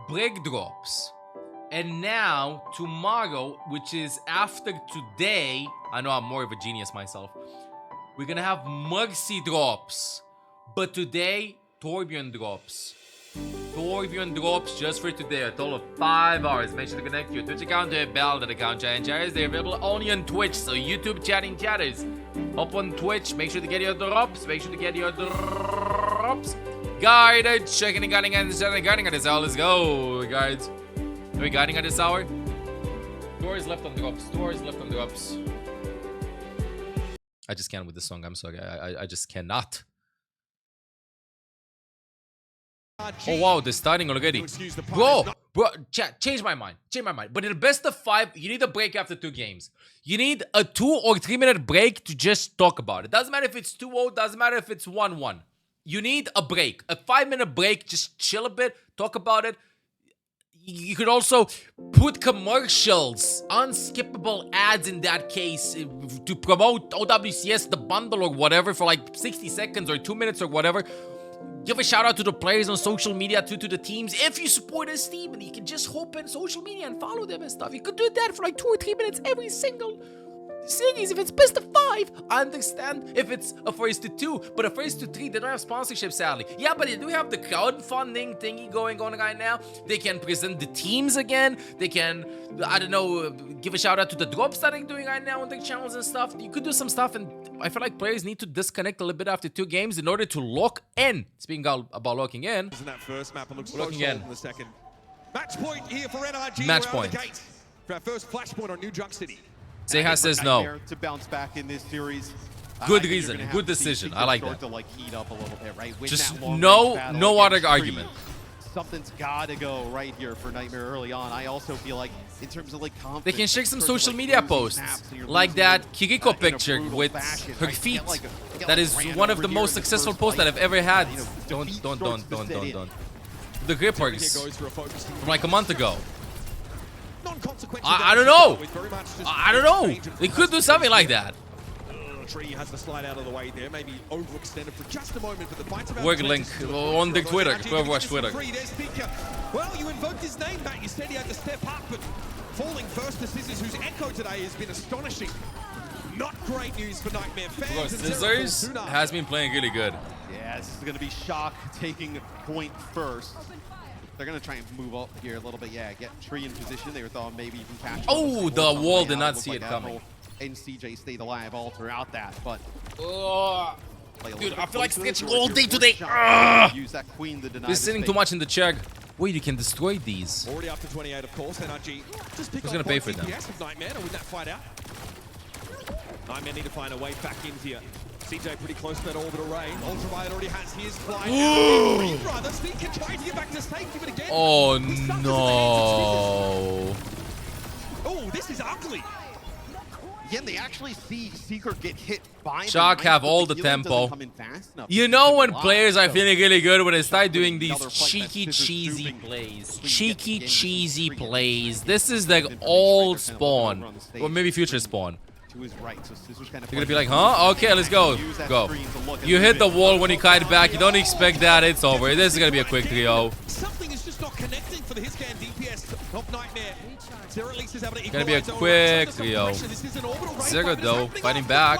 break drops, and now tomorrow, which is after today, I know I'm more of a genius myself, we're gonna have Mercy drops. But today, Torbjorn drops. Torbjorn drops just for today, a total of 5 hours. Make sure to connect your Twitch account to a bell account, chat and chatters. They're available only on Twitch, so YouTube chatting chatters. Hop on Twitch, make sure to get your drops. Make sure to get your drops. Guided, checking and guiding at this hour. Let's go, guys. Are we guiding at this hour? Doors left on drops. Doors left on drops. I just can't with this song. I'm sorry. I just cannot. Oh wow, they're starting already. Bro, chat, change my mind. But in the best of 5, you need a break after 2 games. You need a 2 or 3 minute break to just talk about it. Doesn't matter if it's 2-0, doesn't matter if it's 1-1. You need a break. A 5-minute break, just chill a bit, talk about it. You could also put commercials, unskippable ads in that case, to promote OWCS, the bundle or whatever, for like 60 seconds or 2 minutes or whatever. Give a shout out to the players on social media, to the teams. If you support this team, and you can just hop in social media and follow them and stuff. You could do that for like 2 or 3 minutes every single series. If it's best of 5, I understand if it's a first to 2, but a first to 3, they don't have sponsorship, sadly. Yeah, but they do have the crowdfunding thingy going on right now. They can present the teams again. They can, I don't know, give a shout out to the drops that they're doing right now on the channels and stuff. You could do some stuff, and I feel like players need to disconnect a little bit after 2 games in order to lock in. Speaking about locking in. Isn't that first map? It looks locking so in. In the second. Match point here for NRG. Match point. For our first flashpoint on New Junk City. Zeha says no. To bounce back in this series. Good reason, good decision. I like that. To like heat up a little bit, right? Just no other argument. Something's gotta go right here for Nightmare early on. I also feel like in terms of like confidence, they can share some social media posts like that Kiriko picture with her feet. That is one of the most successful posts that I've ever had. Don't. The grip works from like a month ago. I don't know. I don't know. They could do something like that. Tree has to slide out of the way there, maybe overextended for just a moment, but the fights about work link on the Twitter, overwatch Twitter. Well, you invoked his name, Matt. You said he had to step up, but falling first to Scissors, whose echo today has been astonishing. Not great news for Nightmare fans. Scissors has been playing really good. Yeah, this is going to be Shock taking point first. They're going to try and move up here a little bit. Yeah, get Tree in position. They were thought maybe even catch. Oh, the wall did not see it coming. And CJ stayed alive all throughout that, but dude, I feel like snitching all day today. Use that queen to deny. He's sitting too much in the check. Wait, you can destroy these. Already up to 28, of course. NRG just pick Who's gonna pay for them? Of Nightmare to win that fight out. Nightmare need to find a way back in here. CJ pretty close to that orbital range. Ultraviolet already has his fly. Brother, Speed can try to get back to safety, but again. Oh no! Oh, this is ugly. Yeah, they actually see Seeker get hit by Shock have all the tempo. You know when players are feeling really good when they start doing these cheeky, cheesy plays. Cheeky, cheesy plays. This is the old spawn. Or maybe future spawn. You're gonna be like, huh? Okay, let's go. Go. You hit the wall when you kite back. You don't expect that. It's over. This is gonna be a quick 3-0. Something is just not connecting for the Hiscan DPS of Nightmare. Gonna be a quick 3-0. Zero though, fighting back.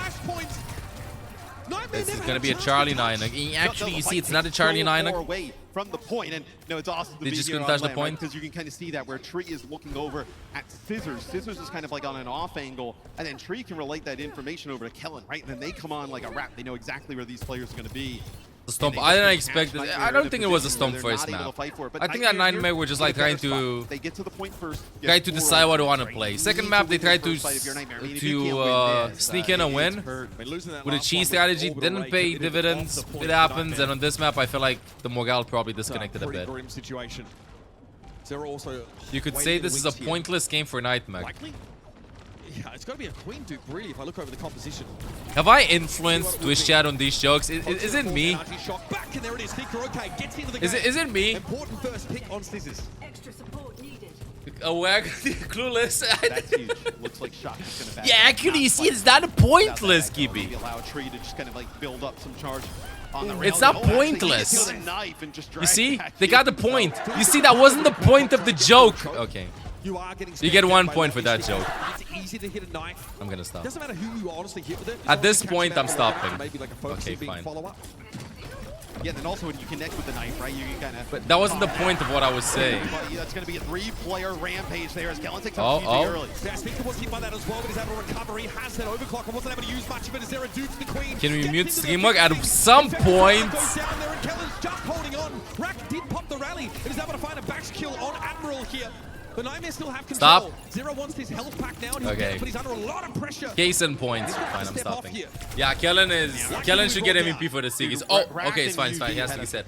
This is gonna be a Charlie 9. Actually, you see, it's not a Charlie 9. Away from the point, and no, it's awesome. They just couldn't touch the point because you can kind of see that where Tree is looking over at Scissors. Scissors is kind of like on an off angle, and then Tree can relate that information over to Kellen, right? And then they come on like a wrap. They know exactly where these players are going to be. The stomp. I didn't expect it. I don't think it was a stomp first map. I think that Nightmare were just like trying to decide what they want to play. Second map, they tried to sneak in a win with a cheese strategy. Didn't pay dividends. It happens. And on this map, I feel like the morale probably disconnected a bit. You could say this is a pointless game for Nightmare. Yeah, it's got to be a Queen Duke, really, if I look over the composition. Have I influenced Twitch chat on these jokes? Is it me? Is it me? Important first pick on Scissors. Extra support needed. Aware, clueless. That's huge. Looks like Shock is going to Yeah, actually, you see, it's not pointless, Gibby. Allow a Tree to just kind of like build up some charge. It's not pointless. You see? They got the point. You see, that wasn't the point of the joke. Okay. You get 1 point for that joke. It's easy to hit a knife. I'm gonna stop. Doesn't matter who you honestly hit with it. At this point, I'm stopping. Maybe like a Okay, fine. Yeah, then also when you connect with the knife, right, you can kind of... But that wasn't the point of what I was saying. That's going to be a 3-player rampage there as Kellen takes out GG early. Yeah, Speaker was hit by that as well, but he's able to recover. He has that overclock and wasn't able to use much of it. Is there a Duke to the Queen? Can we mute Streamer at some point? Goes down there and Kellen's just holding on. Rack did pop the rally and is able to find a back kill on Admiral here. The Nightmare still have control. Stop. Zero wants his health pack now, and Okay. but he's under a lot of pressure. Case in point. Fine, I'm stopping. Yeah, Kellen should get MVP for the series. Oh, okay, it's fine, He has to be set.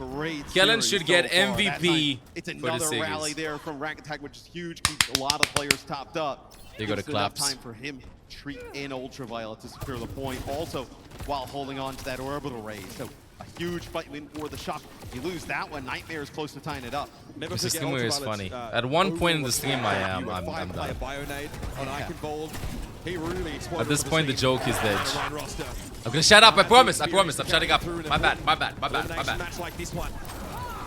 Kellen should get MVP it's for the another series. rally there from Rack Attack, which is huge. Keeps a lot of players topped up. They go to Gives enough claps. time for him, Treat, and Ultraviolet to secure the point. Also, while holding on to that orbital raise. So a huge fight win for the Shock. You lose that one, Nightmare is close to tying it up. This streamer is funny. At one point in the stream, I'm done. At this point, the joke is dead. I'm gonna shut up. I promise. I'm shutting up. My bad.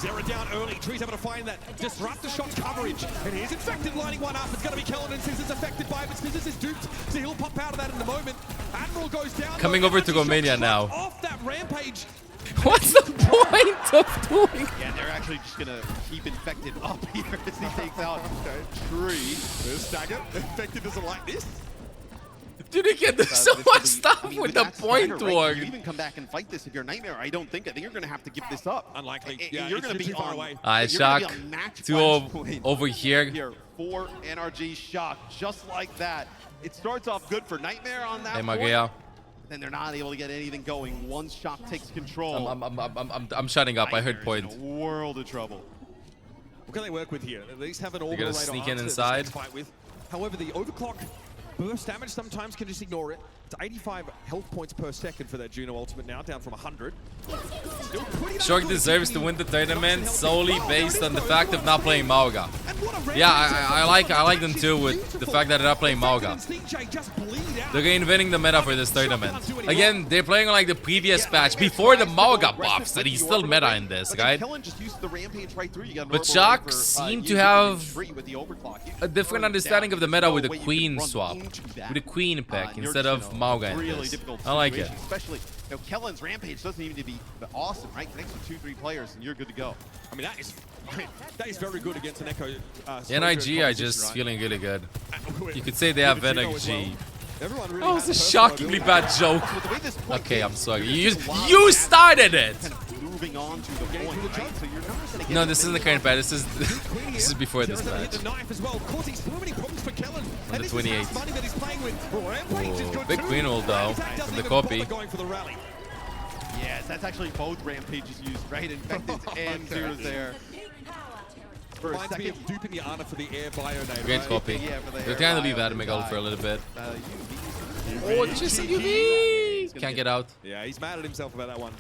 Zero down early. Tree's able to find that. Disrupt the shot's coverage. And he is infected, lining one up. It's going to be Kellen, and Scissors affected by it, but Scissors is duped, so he'll pop out of that in a moment. Admiral goes down. Coming over to Romania now. Off that rampage. What's the point of doing? Yeah, they're actually just going to keep infected up here as he takes out Tree. There's Stagger. Infected doesn't like this. Dude, you can do so much stuff with the point work. You even come back and fight this if you're Nightmare. I think you're going to have to give this up. Unlikely. Yeah, you're going to be far away. Shock. 2 over here. For NRG Shock, just like that. It starts off good for Nightmare on that point. Magia. Then they're not able to get anything going once Shock takes control. I'm shutting up. I heard point. In a world of trouble. What can they work with here? At least have an They're gonna orbital sneak radar in to inside. fight with. However, the overclock burst damage sometimes can just ignore it. It's 85 health points per second for that Juno ultimate now, down from 100. Shark deserves to win the tournament solely based on the fact of not playing Mauga. Yeah, I like them too with the fact that they're not playing Mauga. They're reinventing the meta for this tournament. Again, they're playing like the previous patch before the Mauga buffs, and he's still meta in this, right? But Shock seem to have a different understanding of the meta with the Queen swap, with the Queen pick instead of Mauga in this. I like it. Especially, Kellen's Rampage doesn't even need to be awesome, right? Connects with 2-3 players and you're good to go. I mean, that is very good against an Echo. NRG are just feeling really good. You could say they have NRG. Really that was a shockingly bad joke. Okay, I'm sorry. You started it! Moving on to the point, right? So you're not gonna get no, this isn't the current patch. This is before this match. The knife as well, causing so many problems for Kellen. On the 28th. That he's playing with. Big Queen ult though, from the copy. Going for the rally. Yes, that's actually both Rampages used, right? Infected and Zero's there. Reminds me of duping the Ana for the air Bionade. Great right? copy. Yeah, They're trying to leave Admiral ult for a little bit. Oh, just UV! Can't get out. Yeah, he's mad at himself about that one.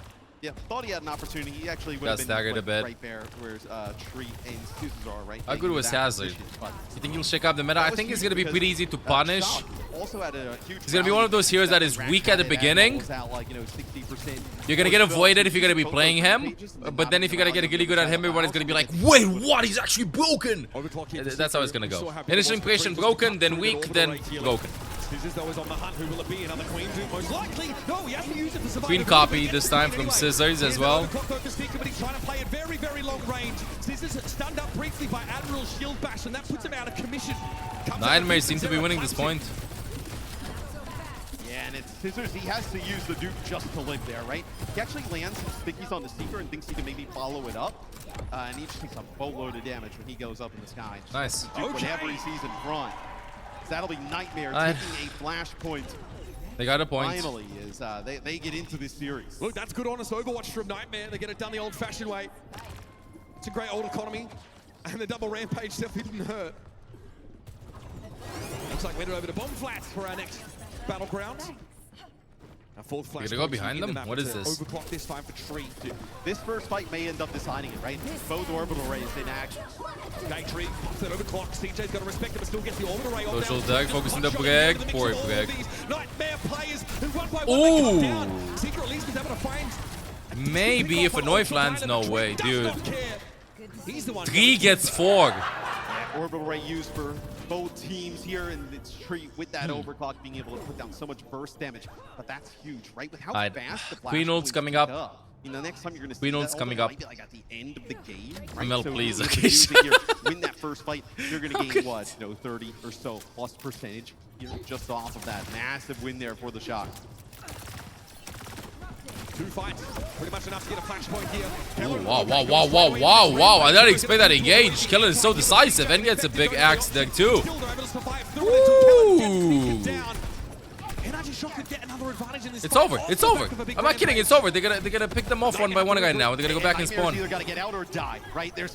Yeah, thought he had an opportunity. He actually would Got have been staggered a bit. right there, whereas Tree and Scissors are, right? How good was Hazard? You think he'll shake up the meta? I think it's going to be pretty easy to punish. Also had a huge He's going to be one of those heroes that is weak at the beginning. You're going to get avoided if you're going to be playing him. But then if you're going to get really good at him, everybody's going to be like, wait, what? He's actually broken! That's how it's going to go. Initial impression broken, then weak, then broken. Scissors though is on the hunt. Who will it be? Another Queen Duke most likely. No, he has to use it for survival. Queen copy this time from Scissors as well. But he's trying to play at very, very long range. Scissors stunned up briefly by Admiral's shield bash, and that puts him out of commission. Nightmare seem to be winning this point. Yeah, and it's Scissors. He has to use the Duke just to live there, right? He actually lands some stickies on the Seeker and thinks he can maybe follow it up. And he just takes a boatload of damage when he goes up in the sky. Nice. Duke, whatever he sees in front. That'll be Nightmare taking a flashpoint. They got a point. Finally, is they get into this series. Look, that's good honest Overwatch from Nightmare. They get it done the old-fashioned way. It's a great old economy. And the double rampage definitely didn't hurt. Looks like we're headed over to Bomb Flats for our next battleground. Our fourth flash. You're gonna go behind them? What is this? Overclock this time for Tree. This first fight may end up deciding it, right? Both orbital rays in action. Okay, Tree pops that overclock. CJ's got to respect it, but still gets the orbital ray on. Social Dag focusing the break. Poor break. Nightmare players who one by one Ooh. they come down. Seeker at least is able to find. Maybe if a Noif lands, no way, dude. He's the one. 3 gets 4. Yeah, orbital ray used for both teams here, and it's Tree with that overclock being able to put down so much burst damage. But that's huge, right? With how fast the Queen ult's coming up. You know, next time you're going to see Queen ult's coming up. might be like at the end of the game, right? ML, so please, if okay. you win that first fight, you're going to gain what, 30 or so plus percentage, just off of that massive win there for the Shock. 2 fights, pretty much enough to get a flashpoint here. Ooh, wow. I didn't expect that engage. Kellen is so decisive and gets a big axe deck too. Ooh. It's over. It's over. I'm not kidding. It's over. They're gonna pick them off one by one again now. They're gonna go back and spawn. Either got to get out or die, right? There's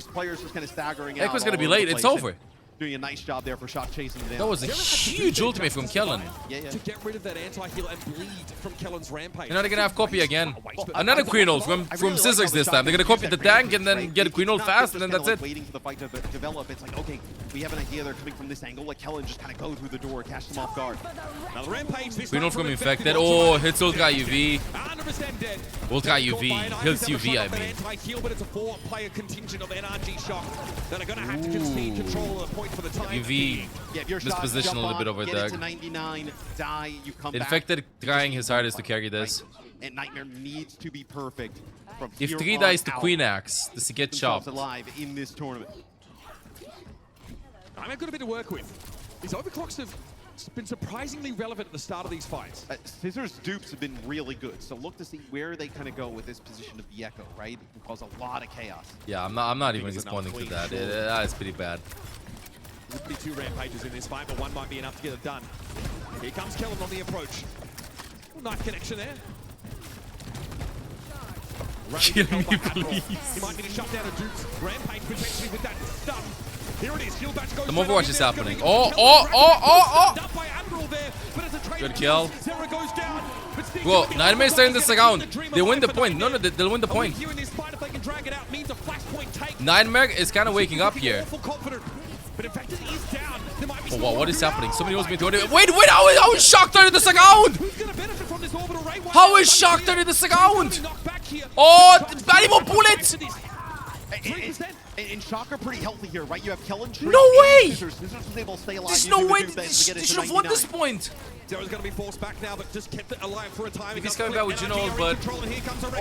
players just kind of staggering out. Echo's gonna be all over late. the It's place. over. Doing a nice job there for Shock chasing them down. That was a huge ultimate from Kellen. Yeah. To get rid of that anti-heal and bleed from Kellen's rampage. You're not gonna have copy again. Another Queen ult from Scissors this time. They're gonna copy the tank and then get a Queen ult fast, and then that's it. Waiting for the fight to develop. It's like, okay, we have an idea they're coming from this angle. Like Kellen just kind of go through the door, catch them off guard. Now the rampage. Queen ult from Infected. Oh, hits Ultra UV. 100% dead. Ultra UV. Hits UV, I mean. Anti-heal, but it's a 4-player contingent of NRG Shock that are gonna have to concede control of the point for the time. UV. Yeah, if you're Mispositioned a little bit over there. there. 99, die, you come Infected back. trying his hardest to carry this. And Nightmare needs to be perfect. From If here 3 on dies to out. Queen Axe, does he get chopped? Alive in this tournament. I've got a bit to work with. These overclocks have been surprisingly relevant at the start of these fights. Scissors dupes have been really good, so look to see where they kind of go with this position of the Echo, right? It can cause a lot of chaos. Yeah, I'm not even responding to that. That is pretty bad. There could be 2 rampages in this fight, but one might be enough to get it done. Here comes Kellen on the approach. Nice connection there. Kill me, please. He might need to shut down a Duke's rampage potentially with that stun. Here it is. Shield batch goes. The Overwatch is happening. Oh. Good kill. Whoa, Nightmare's turning this around. They win the point. No, they'll win the point. Nightmare is kind of waking up here. Oh, wow, what is happening? Somebody wants me to... Wait, how is Shock turning this around? How is Shock turning this around? Oh, valuable bullet! And Shock are pretty healthy here, right? You have Kellen. No way! Scissors was able to stay alive. There's no way. They should have won this point. Zero's going to be forced back now, but just kept it alive for a time. He's coming back with Juno, but...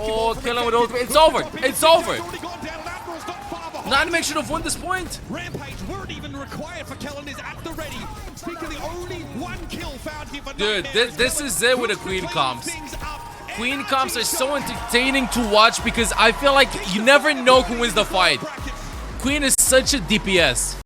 Oh, Kellen with ultimate. It's over. It's over. Nightmare should have won this point. Rampage weren't even required for Kellen is at the ready. Seeker the only 1 kill found here for Dude, this is it with the Queen comps. Queen comps are so entertaining to watch because I feel like you never know who wins the fight. Queen is such a DPS.